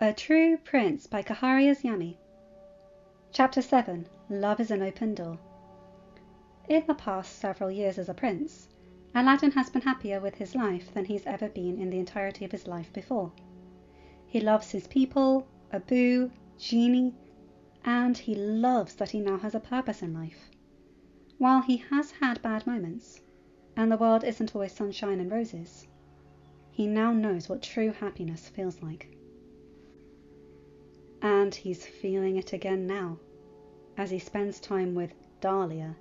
A True Prince by Kairia'sYami. Chapter 7. Love is an Open Door. In the past several years as a prince, Aladdin has been happier with his life than he's ever been in the entirety of his life before. He loves his people, Abu, Genie, and he loves that he now has a purpose in life. While he has had bad moments, and the world isn't always sunshine and roses, he now knows what true happiness feels like. And he's feeling it again now, as he spends time with Dahlia,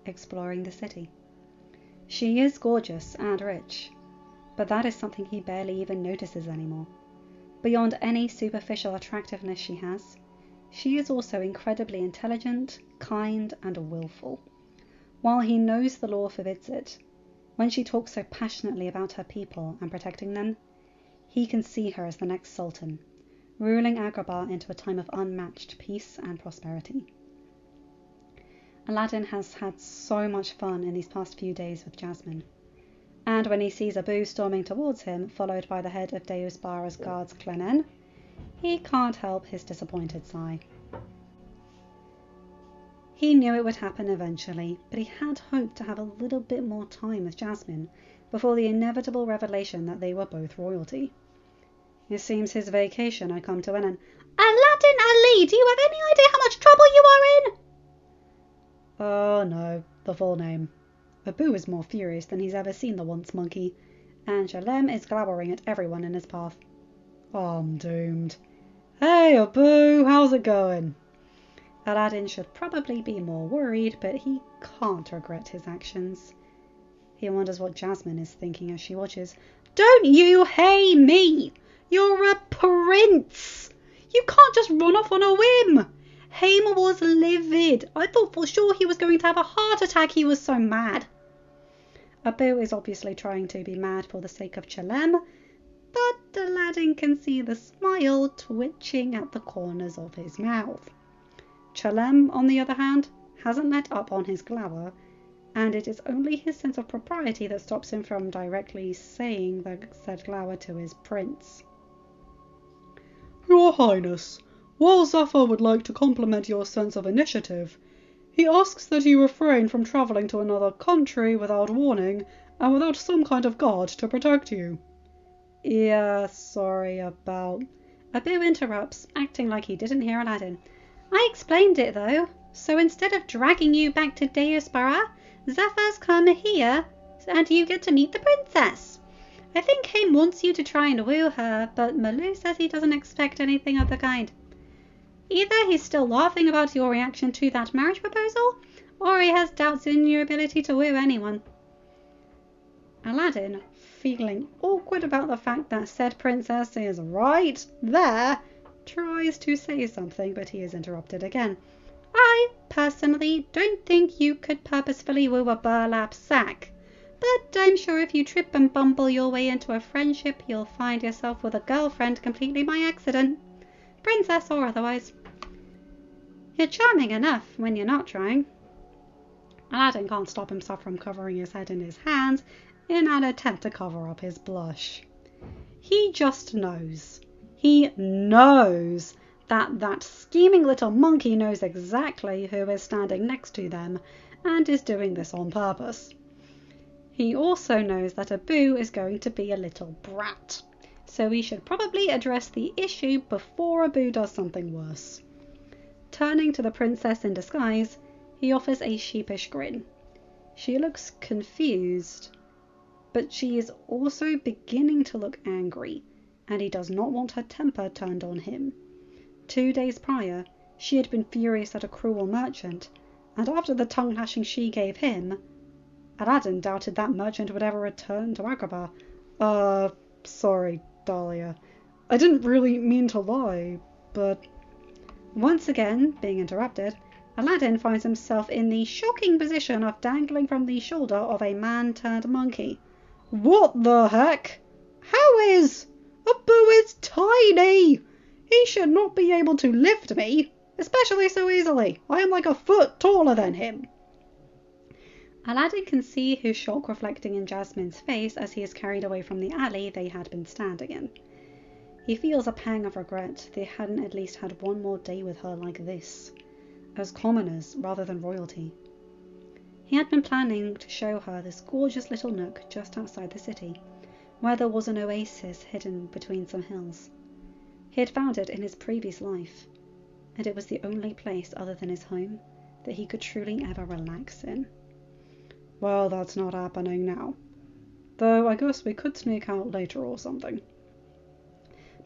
exploring the city. She is gorgeous and rich, but that is something he barely even notices anymore. Beyond any superficial attractiveness she is also incredibly intelligent, kind, and willful. While he knows the law forbids it, when she talks so passionately about her people and protecting them, he can see her as the next sultan, ruling Agrabah into a time of unmatched peace and prosperity. Aladdin has had so much fun in these past few days with Jasmine, and when he sees Abu storming towards him, followed by the head of Deus Bara's guards, Clenen, he can't help his disappointed sigh. He knew it would happen eventually, but he had hoped to have a little bit more time with Jasmine before the inevitable revelation that they were both royalty. It seems his vacation had come to an end. Aladdin Ali, do you have any idea how much trouble you are in? Oh no, the full name. Abu is more furious than he's ever seen the once monkey, and Shalem is glowering at everyone in his path. Oh, I'm doomed. Hey Abu, how's it going? Aladdin should probably be more worried, but he can't regret his actions. He wonders what Jasmine is thinking as she watches. Don't you hey me! You're a prince! You can't just run off on a whim! Haim was livid. I thought for sure he was going to have a heart attack, he was so mad. Abu is obviously trying to be mad for the sake of Chalem, but Aladdin can see the smile twitching at the corners of his mouth. Chalem, on the other hand, hasn't let up on his glower, and it is only his sense of propriety that stops him from directly saying the said glower to his prince. Your Highness, while Zafar would like to compliment your sense of initiative, he asks that you refrain from travelling to another country without warning and without some kind of guard to protect you. Yeah, sorry about... Abu interrupts, acting like he didn't hear Aladdin. I explained it though, so instead of dragging you back to Deus Bara, Zafar's come here and you get to meet the princess. I think Haim wants you to try and woo her, but Malu says he doesn't expect anything of the kind. Either he's still laughing about your reaction to that marriage proposal, or he has doubts in your ability to woo anyone. Aladdin, feeling awkward about the fact that said princess is right there, tries to say something, but he is interrupted again. I, personally, don't think you could purposefully woo a burlap sack, but I'm sure if you trip and bumble your way into a friendship, you'll find yourself with a girlfriend completely by accident, princess or otherwise. You're charming enough when you're not trying. Aladdin can't stop himself from covering his head in his hands in an attempt to cover up his blush. He just knows. He knows that scheming little monkey knows exactly who is standing next to them and is doing this on purpose. He also knows that Abu is going to be a little brat, so we should probably address the issue before Abu does something worse. Turning to the princess in disguise, he offers a sheepish grin. She looks confused, but she is also beginning to look angry, and he does not want her temper turned on him. 2 days prior, she had been furious at a cruel merchant, and after the tongue-lashing she gave him, Aladdin doubted that merchant would ever return to Agrabah. Sorry, Dahlia. I didn't really mean to lie, but... Once again, being interrupted, Aladdin finds himself in the shocking position of dangling from the shoulder of a man-turned-monkey. What the heck? How is... Abu is tiny! He should not be able to lift me, especially so easily. I am like a foot taller than him. Aladdin can see his shock reflecting in Jasmine's face as he is carried away from the alley they had been standing in. He feels a pang of regret they hadn't at least had one more day with her like this, as commoners rather than royalty. He had been planning to show her this gorgeous little nook just outside the city, where there was an oasis hidden between some hills. He had found it in his previous life, and it was the only place other than his home that he could truly ever relax in. Well, that's not happening now. Though I guess we could sneak out later or something.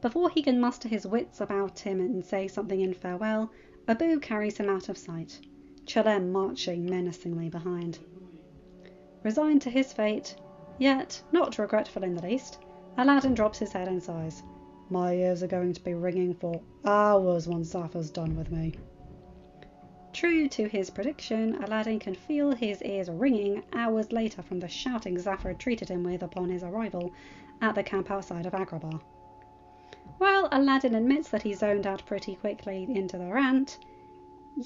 Before he can muster his wits about him and say something in farewell, Abu carries him out of sight, Chelem marching menacingly behind. Resigned to his fate, yet not regretful in the least, Aladdin drops his head and sighs. My ears are going to be ringing for hours once Zafar's done with me. True to his prediction, Aladdin can feel his ears ringing hours later from the shouting Zafar treated him with upon his arrival at the camp outside of Agrabah. While Aladdin admits that he zoned out pretty quickly into the rant,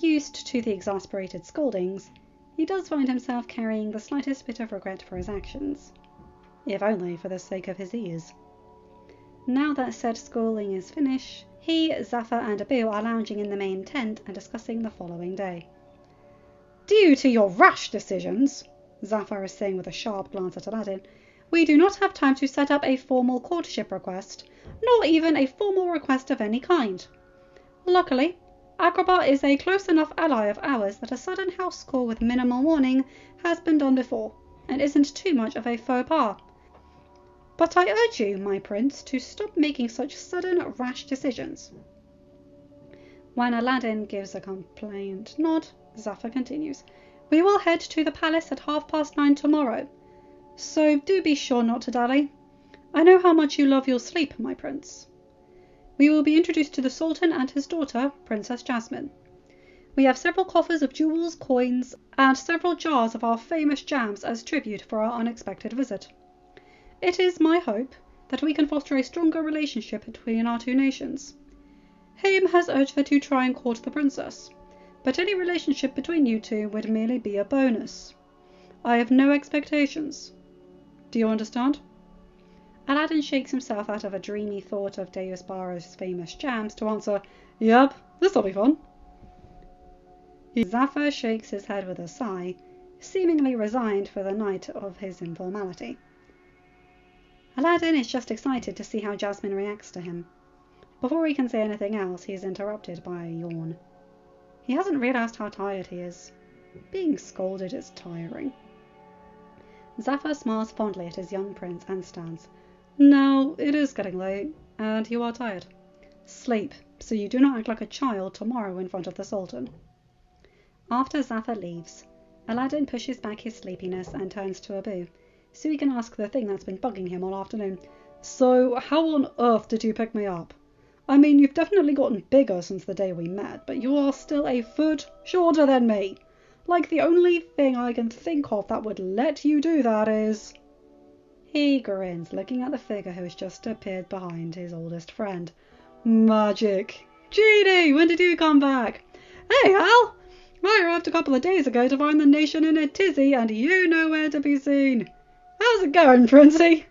used to the exasperated scoldings, he does find himself carrying the slightest bit of regret for his actions, if only for the sake of his ears. Now that said schooling is finished, he, Zafar and Abu are lounging in the main tent and discussing the following day. Due to your rash decisions, Zafar is saying with a sharp glance at Aladdin, we do not have time to set up a formal courtship request, nor even a formal request of any kind. Luckily, Agrabah is a close enough ally of ours that a sudden house call with minimal warning has been done before, and isn't too much of a faux pas. But I urge you, my prince, to stop making such sudden, rash decisions. When Aladdin gives a complaint nod, Zafar continues, we will head to the palace at 9:30 tomorrow, so do be sure not to dally. I know how much you love your sleep, my prince. We will be introduced to the Sultan and his daughter, Princess Jasmine. We have several coffers of jewels, coins, and several jars of our famous jams as tribute for our unexpected visit. It is my hope that we can foster a stronger relationship between our two nations. Haim has urged her to try and court the princess, but any relationship between you two would merely be a bonus. I have no expectations. Do you understand? Aladdin shakes himself out of a dreamy thought of Deus Barra's famous jams to answer, Yep, this'll be fun. Zafar shakes his head with a sigh, seemingly resigned for the night of his informality. Aladdin is just excited to see how Jasmine reacts to him. Before he can say anything else, he is interrupted by a yawn. He hasn't realized how tired he is. Being scolded is tiring. Zafar smiles fondly at his young prince and stands. Now, it is getting late, and you are tired. Sleep, so you do not act like a child tomorrow in front of the Sultan. After Zafar leaves, Aladdin pushes back his sleepiness and turns to Abu, so he can ask the thing that's been bugging him all afternoon. So, how on earth did you pick me up? I mean, you've definitely gotten bigger since the day we met, but you are still a foot shorter than me. Like, the only thing I can think of that would let you do that is... He grins, looking at the figure who has just appeared behind his oldest friend. Magic. Genie, when did you come back? Hey, Al! I arrived a couple of days ago to find the nation in a tizzy, and you nowhere to be seen. How's it going, Princey?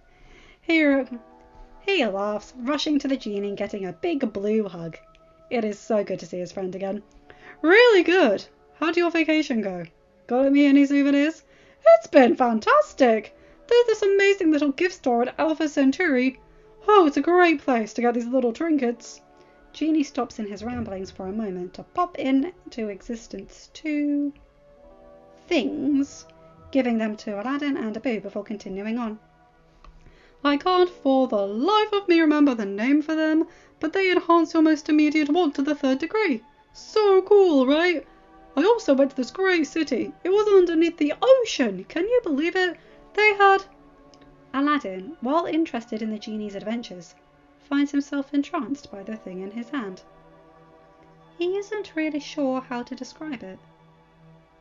He laughs, rushing to the genie and getting a big blue hug. It is so good to see his friend again. Really good. How'd your vacation go? Got me any souvenirs? It's been fantastic. There's this amazing little gift store at Alpha Centauri. Oh, it's a great place to get these little trinkets. Genie stops in his ramblings for a moment to pop into existence two things, giving them to Aladdin and Abu before continuing on. I can't for the life of me remember the name for them, but they enhance your most immediate want to the 3rd degree. So cool, right? I also went to this great city. It was underneath the ocean. Can you believe it? They had... Aladdin, while interested in the genie's adventures, finds himself entranced by the thing in his hand. He isn't really sure how to describe it.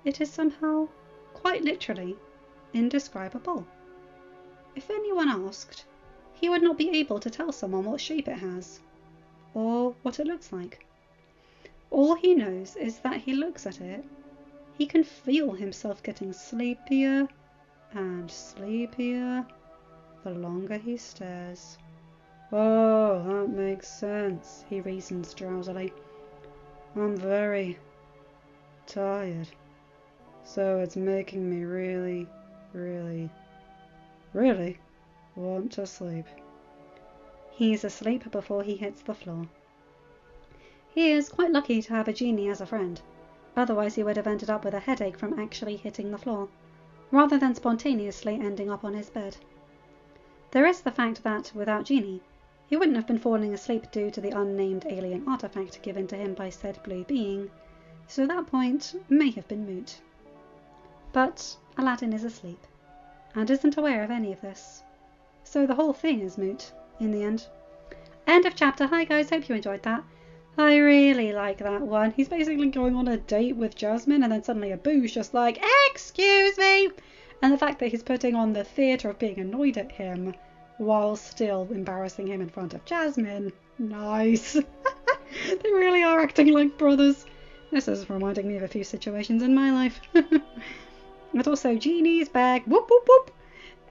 It is somehow, quite literally, indescribable. If anyone asked, he would not be able to tell someone what shape it has, or what it looks like. All he knows is that he looks at it. He can feel himself getting sleepier and sleepier the longer he stares. Oh, that makes sense, he reasons drowsily. I'm very tired, so it's making me really, really, really want to sleep. He's asleep before he hits the floor. He is quite lucky to have a genie as a friend. Otherwise he would have ended up with a headache from actually hitting the floor, rather than spontaneously ending up on his bed. There is the fact that, without Genie, he wouldn't have been falling asleep due to the unnamed alien artifact given to him by said blue being, so that point may have been moot. But Aladdin is asleep, and isn't aware of any of this, so the whole thing is moot, in the end. End of chapter. Hi guys, hope you enjoyed that. I really like that one. He's basically going on a date with Jasmine, and then suddenly Abu's just like, excuse me! And the fact that he's putting on the theatre of being annoyed at him while still embarrassing him in front of Jasmine. Nice. They really are acting like brothers. This is reminding me of a few situations in my life. But also, Genie's back. Whoop, whoop, whoop.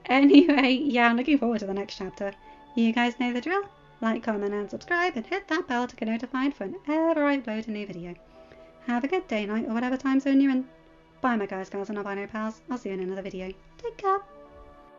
Anyway, yeah, I'm looking forward to the next chapter. You guys know the drill. Like, comment, and subscribe, and hit that bell to get notified whenever I upload a new video. Have a good day, night, or whatever time zone you're in. Bye, my guys, gals, and non-binary pals. I'll see you in another video. Take care.